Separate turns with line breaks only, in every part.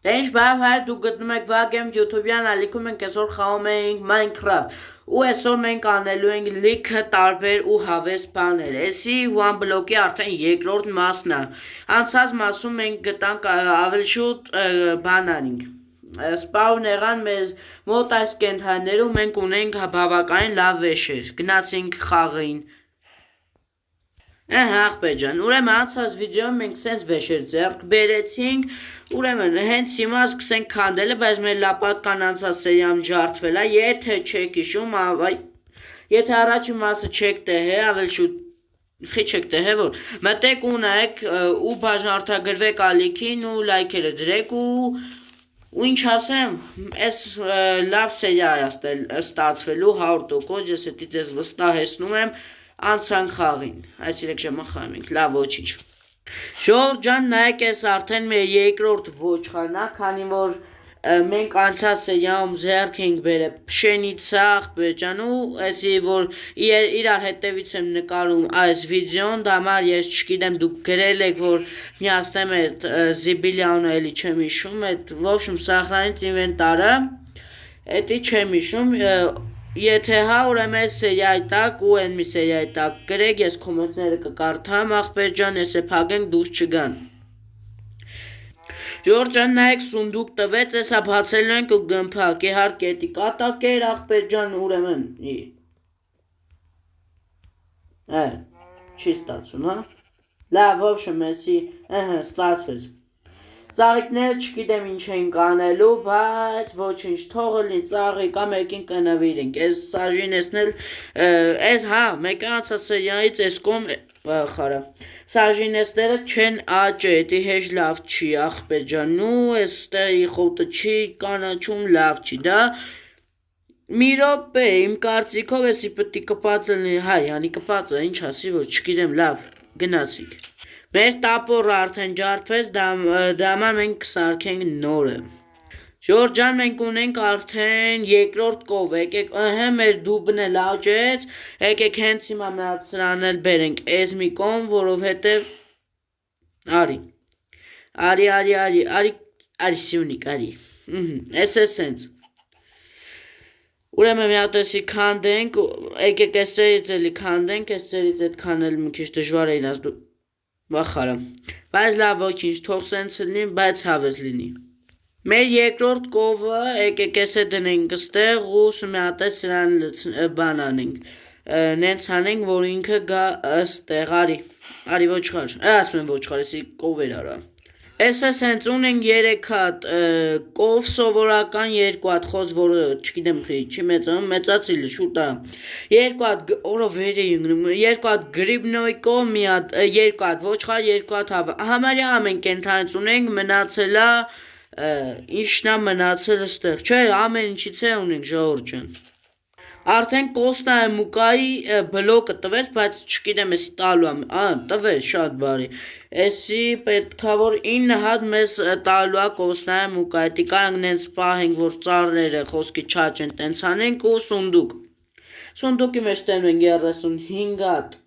Դե ինչ բավ հայր դու գտնում եք վագեմ YouTube-յան ալիքում ենք այսօր խաղում էինք Minecraft ու այսօր մենք անելու ենք լիքը տարբեր ու հավես բաներ էսի one block-ի արդեն երկրորդ մասն է անցած մասում մենք գտանք ավելի շուտ բան անենք սպաուն եղան մեզ մոտ այս կենդաններում մենք ունենք բավականին լավ վեշեր գնացինք խաղային ախպեջան, ուրեմն անցած վիդեոյում մենք սենց վեշեր ձեռք բերեցինք, ուրեմն հենց հիմա սկսենք քանդելը, բայց մեր լապատկան անցած սերիայում ջարդվել է, եթե չեք հիշում, եթե առաջի մասը չեք տեղել, ավելի շուտ խի չեք տեղել, որ մտեք ու նայեք ու բաժանորդագրվեք ալիքին ու լայքերը դրեք ու ինչ ասեմ, այս լավ սերիա է ստացվելու 100%, ես հետի ձեզ վստահեցնում եմ անցանք խաղին, այս 3 ժամը խաղում ենք, լավ ոչինչ Ժողովուրդ ջան, նայեք այս արդեն մեր երկրորդ ոչխարն է, քանի որ մենք անցած սերիայում ձեռք ենք բերել փշենիցա ախպեջան ու այսի որ իրար հետևից եմ նկարում այս վիդեոն, դա համար ես չգիտեմ դուք գրել եք որ միացնեմ այդ զիբիլիանը էլի չեմ հիշում, այդ в общем սահրանից ինվենտարը, էդի չեմ հիշում Եթե հա ուրեմն այս սերիայի տակ ու այն մի սերիայի տակ գրեք, ես կոմենտները կկարդամ, ախպեր ջան, ես է փագենք դուրս չգան։ Ժողովուրդ ջան, նայեք սունդուկ տվեց, հեսա բացելու ենք ու գմփակ, իհարկե էդի կատակեր, ախպեր ջան, ուրեմն չի ստացվում, հա։ Լավ, ոչ մեսի, ստացվեց։ Ծաղիկները չգիտեմ ինչ ենք անելու, բայց ոչինչ թողը լինի ծաղիկ, ամեկին կնվիրենք, այս սաժինեսն էլ, այս հա, մեկը անցած սերիայից այս կոմ խարա, սաժինեսները չեն աճը, էդի հեջ լավ չի ախպեր ջան, ու այս տեղի խոտը չի կանաչում լավ չի, դա մի րոպե, իմ կարծիքով էսի պտի կպածը լինի, հայ, անի կպածը, ինչ ասի, որ չգիտեմ լավ, գնացինք Մեր տապորը արդեն ջարդվեց, դա մենք կսարքենք նորը Ժողովուրդ ջան, մենք ունենք արդեն երկրորդ կով, եկեք, մեր դուբն էլ աճեց, եկեք հենց հիմա մեծ սրան էլ բերենք այս մի կողմ, որովհետև արի սյունիկ, արի, այս է սենց Ուրեմն մի հատ էսի քանդենք, եկեք այս ծերից էլի քանդենք, այս ծերից էդ քանել մի քիչ դժվար է ինձ Վախարը, բայց լավ ոչինչ, թող սենց լինի, բայց հավես լինի Մեր երկրորդ կովը, եկեք էս է դնենք ստեղ ու մի հատ է սրան բան անենք Նենց անենք, որ ինքը գա ստեղ, արի ոչխար, ասում եմ ոչխար, էսի կովեր արա Ես է սենց ունենք 3 հատ կով սովորական 2 հատ խոզ, որը չգիտեմ չի մեծանում, մեծացիլ շուտա 2 հատ օրը վեր էի ընգնում, 2 հատ գրիբնոյ կով, 2 հատ ոչխար, 2 հատ հավը, համարյա ամեն կենթանից ունենք, մնացելա, ինչնա մնացել ստեղ, չէ, ամեն ինչից է ունենք ժողովուրդ ջան Արդեն Կոստայմուկայի բլոկը տվեց, բայց չգիտեմ էսի տալու եմ, տվեց շատ բարի, էսի պետքա որ 9 հատ մեզ տալու է Կոստայմուկա, էդի կարանք նենց պահենք, որ ծառները խոսքի չաճեն, տենց անենք ու սունդուկ, սունդուկի մեջ տենու ենք 35 հատ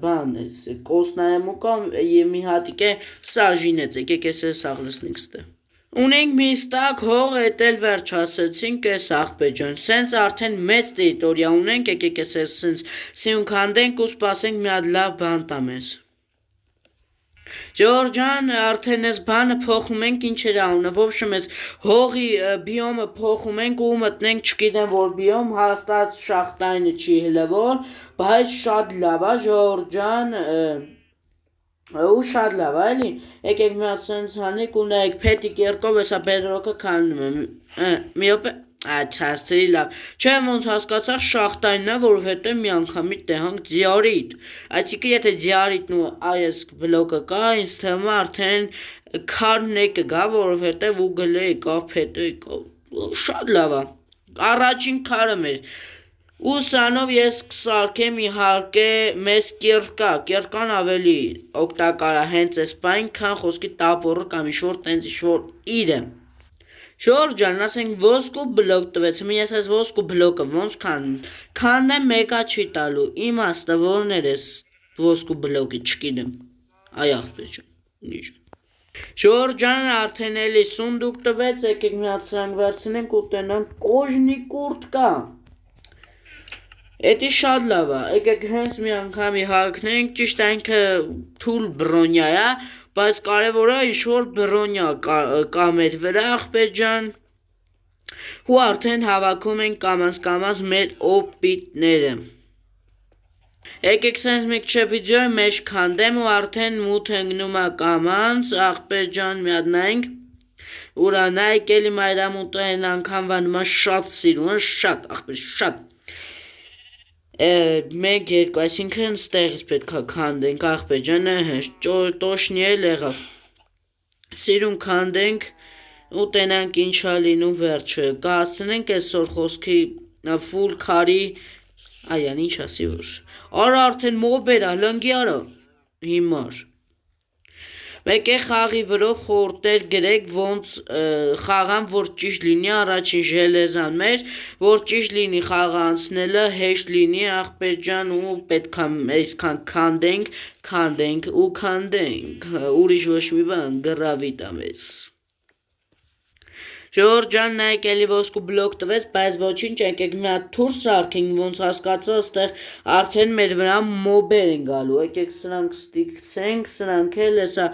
բան էս, Կոստայմուկա և մի հատիկ է սաժինեց, եկեք էս է սաղլսնենք ստեղ Ունենք մի ստակ հող էդ էլ վերջ ասեցինք էս ախպեջան, սենց արդեն մեծ տերիտորիա ունենք, եկեք էս սենց սյուն քանդենք ու սպասենք մի հատ լավ բան տա մեզ Ժողովուրդ ջան, արդեն էս բանը փոխում ենք ինչ էր անունը, в общем էս հողի բիոմը փոխում ենք ու մտնենք չգիտեմ որ բիոմ, հաստատ շախտայինը չի հլվոր, բայց շատ լավ է ժողովուրդ ջան ու շատ լավ է էլի, եկեք մի հատ սենց հանեք ու նայեք փետիկ երկով էսա բեդրոկը քանդում եմ, մի րոպե, չհասցրի լավ, չեմ ոնց հասկացա շախտայինն է, որովհետև մի անգամի տեղանք ձիարիտ, այսինքն եթե ձիարիտն ու այս բլոկը կա, ինձ թվում է արդեն քարն է կգա, որովհետև ու գլե եկավ, փետը եկավ, շատ լավ է, առաջին քարը մեր Ու սրանով ես կսարքեմ իհարկե մեզ կիրկան ավելի օգտակար է հենց այս բային, քան խոսքի տապորը կամ ինչ-որ տենց ինչ-որ իրը Ժողովուրդ ջան, ասենք ոսկու բլոկ տվեց, ես այս ոսկու բլոկը ոնց քանդեմ մեկա չի տալու, իմաստը որն էր այս ոսկու բլոկի չգիտեմ, այ ախպեր ջան, Ժողովուրդ ջան, արդեն էլի սունդուկ տվեց, եկեք մի հատ սրանք վերցնենք ու տենանք կոժնի կուրտկա։ Էդի շատ լավ է, եկեք հենց մի անգամի հագնենք, ճիշտ այնքը թույլ բրոնյա է, բայց կարևորը ինչ-որ բրոնյա կա մեր վրա, աղբեր ջան։ Ու արդեն հավաքում ենք կամաց մեր օպիտները։ Եկեք սենց մի քիչ վիդեոյի մեջ քանդեմ ու արդեն մութ ընկնում է կամանց, աղբեր ջան մի հատ նայենք։ Ուրա նայեք էլի մայրամուտը այն անգամվա նման շատ սիրում են, շատ աղբեր, շատ։ 1 2 այսինքն ստեղից պետք է քանդենք աղբեր ջան, տոշնի էլ եղավ։ Սիրուն քանդենք ու տենանք ինչա լինում վերջը։ Կհասցնենք այսօր խոսքի ֆուլ քարի Այան ինչ ասի որ։ Արա արդեն մոբերա, լնգի արա։ Հիմար։ Մեկ է խաղի վրով խորտեր գրեք ոնց խաղան որ ճիշտ լինի առաջին ժելեզան մեր, որ ճիշտ լինի խաղը անցնելը հեշտ լինի աղբեր ջան ու պետքա այսքան քանդենք ու քանդենք։ Ուրիշ ոչ մի բան գրավի տա մեզ։ Ժողովուրդ ջան, նայեք էլի ոսկու բլոկ տվեց, բայց ոչինչ, եկեք մի հատ թուր սարքենք, ոնց հասկացա, այստեղ արդեն մեր վրա մոբեր են գալու, եկեք սրանք ստիգցենք, սրանք էլ հեսա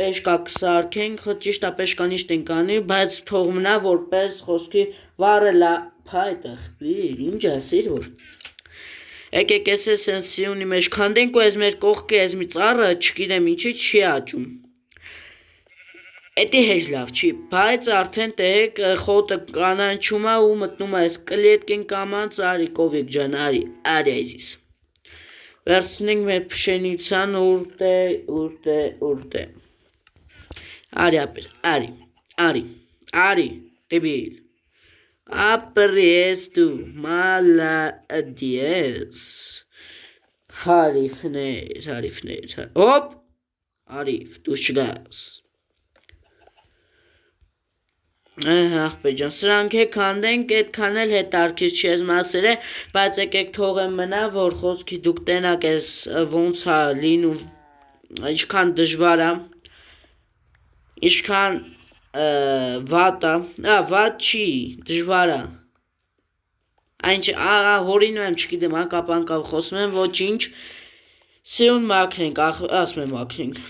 պեշկա կսարքենք, ճիշտ է պեշկան իշտ ենք անի, բայց թող մնա որպես խոսքի վարելա փայտ աղբիր, ինչ ասիր որ։ Եկեք ես սենսիոնի մեջ քանդենք ու ես մեր կողքի ես մի ծառը, չգիտեմ ինչի չի աճում։ Էդի հեջ լավ չի, բայց արդեն տեհեք խոտը կանանչում է ու մտնում է այս կլետքին կամանց արի կովիկ ջան, արի այզիս։ Վերցնենք մեր փշենիցան ուրտե։ Արի ապեր, արի, դեբիլ։ Ապրես դու, մալադիես։ Հարիվներ, հոպ, արիվ, դու չգաս։ Աղբեր ջան, սրանք է քանդենք, այդքան էլ հետարքից չի ես մասեր է, բայց եկեք թողեմ մնա, որ խոսքի դուք տենակ ես ոնց է լինում, ինչքան դժվար է, ինչքան վատ է, վատ չի, դժվար է, հորինում եմ չգիտեմ, անկապ խոսում եմ, ոչինչ, սիրուն մաքրենք, ասում եմ մաքրենք,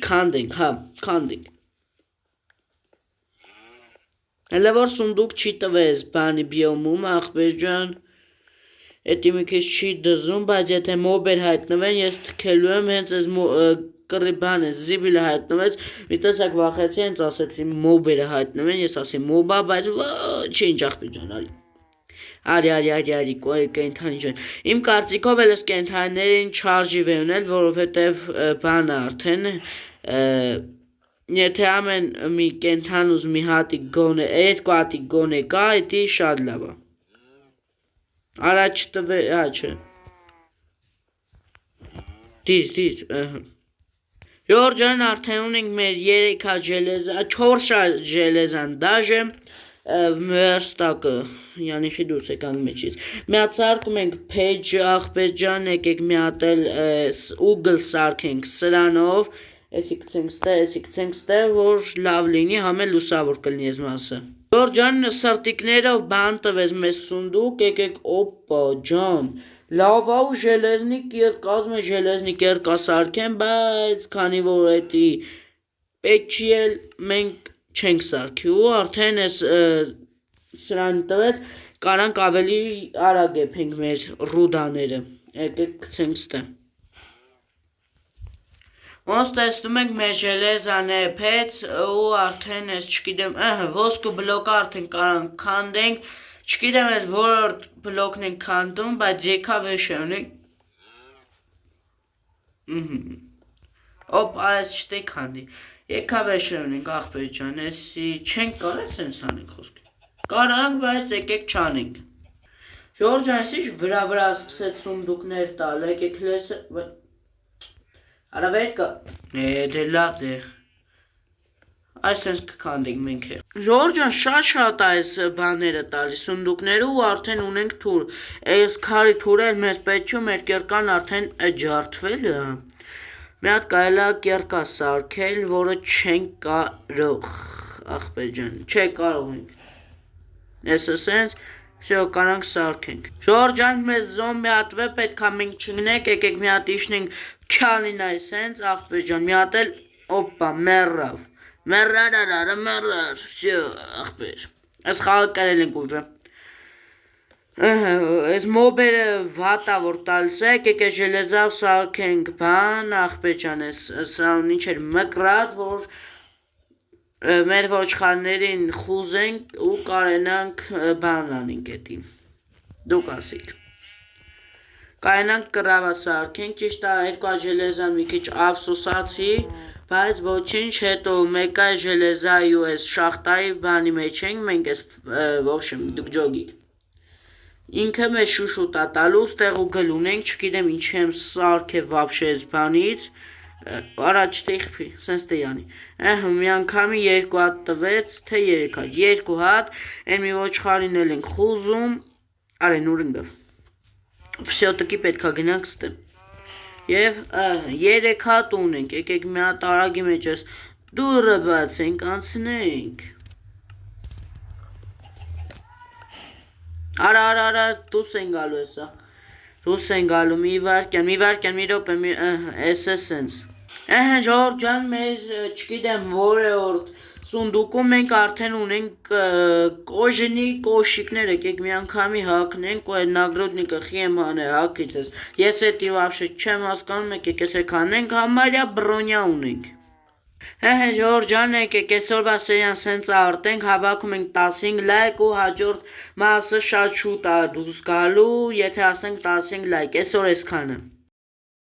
քանդենք, Հələ որ սունդուկ չի տվես բանի բիոմում, աղբեր ջան, էդի մի քիչ չի դզում, բայց եթե մոբեր հայտնվեն, ես թքելու եմ հենց ես կռի բան ես, զիբիլը հայտնվեց, մի տեսակ վախեցի, հենց ասեցի մոբերը հայտնվեն, ես ասի մոբա, բայց ոչինչ աղբեր ջան, արի, կենթանի ջան, իմ կարծիքով էլ ես կենթանիներին չարժի վեունել, որովհետև բանը արդեն, Եթե ամեն մի կենթանուզ մի հատիկ գոնե, երկու հատիկ գոնե կա, էդի շատ լավ է։ Առաջ տվե, չէ։ Դիր, Ժողովուրդ ջան, արդեն ունենք մեր 3 հատ ժելեզան, 4 հատ ժելեզան դաժե, վերստակը, յանիշի դուրս եկանք մեջից։ Մի հատ սարքում ենք page աղբեր ջան, եկեք մի հատ էլ ուգլ սարքենք սրանով, Էսի կցենք ստե, որ լավ լինի, համել լուսավոր կլինի ես մասը։ Ժողովուրդ ջան, սրտիկներով բան տվեց մեզ սունդուկ, եկեք օպա ջան, լավ է ու ժելեզնի կասում է ժելեզնի կերկա սարքեն, բայց քանի որ էդի պետք չի էլ մենք չենք սարքի ու արդեն ես սրան տվեց, կարանք ավելի արագ եփենք մեր ռուդաները, եկեք կցենք ստե։ Ոնց տեսնում ենք մեր ժելեզան եփեց ու արդեն ես չգիտեմ, ոսկու բլոկը արդեն կարանք քանդենք, չգիտեմ ես որորդ բլոկն ենք քանդում, բայց եկավ էշանենք, օպ, այս չտե քանդի, եկավ էշանենք աղբեր ջան, եսի չենք կարել սենց անենք խոսքի, կարանք, բայց եկեք չանենք, ժողովուրդ ջան, եսի վրա սկսեց սունդուկներ տալ, եկեք լեսը, Արավերկա, դե լավ դե, այսենց կքանդենք մենք է։ Ժողովուրդ ջան, շատ այս բաները տալի սունդուկները ու արդեն ունենք թուր, այս քարի թուրը էլ մեզ պետք չի ու մեր կերկան արդեն ջարդվել է։ Մի հատ կարելի է կերկա սարքել, որը չենք կարող, ախպեր ջան, չեք կարող ենք։ Էսը սենց, всё, կարանք սարքենք։ Ժողովուրդ մեզ զոմբի հատվե պետք է մենք չգնենք, եկեք մի հատ իշնենք քյալինայ սենց, ախպեր ջան, մի հատ էլ, օպա, մեռավ։ Մեռար, всё, ախպեր։ Այս խաղը կրել ենք ուժը։ Այս մոբերը վատա որ տալիս է, եկեք այս ժելեզավ սարքենք բան, ախպեր ջան, սա ինչ էր մկրատ, որ մեր ոչխարներին խուզենք ու կարենանք բան անենք էդի։ Դուք ասիք։ Կարենանք կրավա սարքենք, ճիշտ է երկու ժելեզան մի քիչ ափսոսացի, բայց ոչինչ, հետո մեկը ժելեզայի ու այս շախտայի բանի մեջ ենք, մենք այս ոբշեմ դուք ջոգիկ։ Ինքը մեզ շուշուտ է տալու, ստեղ ու գլ ունենք, չգիտեմ ինչի եմ սարքել վաբշե այս բանից, առաջ տիխպի, սենց տեյանի, մի անգամի երկու հատ տվեց, թե երեք հատ, երկու հատ, են մի ոչխարին էլ ենք խուզում, արեն ուրնգվ, վսյո տկի պետքա գնանք ստեմ, և երեք հատ ունենք, եկեք մի հատ արագի մեջ ես դուրը բացենք, անցնենք, Արա, դուս են գալու էսա, դուս են գալու, մի վարկյան, մի ռոպե, էս է սենց։ Ժողովուրդ ջան, մեր չգիտեմ որերորդ սունդուկում մենք արդեն ունենք կոժնի կոշիկներ, եկեք մի անգամի հակնենք ու այդ նագրոդնիկը խիեմ հանե հակիցես, ես էդի վաբշե չեմ հասկանում, եկեք ես եք հանենք, համարյա բրոնյա ունենք։ Ժողովուրդ ջան, եկեք այսօրվա սերիան սենց արտենք, հավաքում ենք 15 լայք ու հաջորդ մասը շատ շուտ է դուրս գալու, եթե հասնենք 15 լայք, այսօր այսքանը։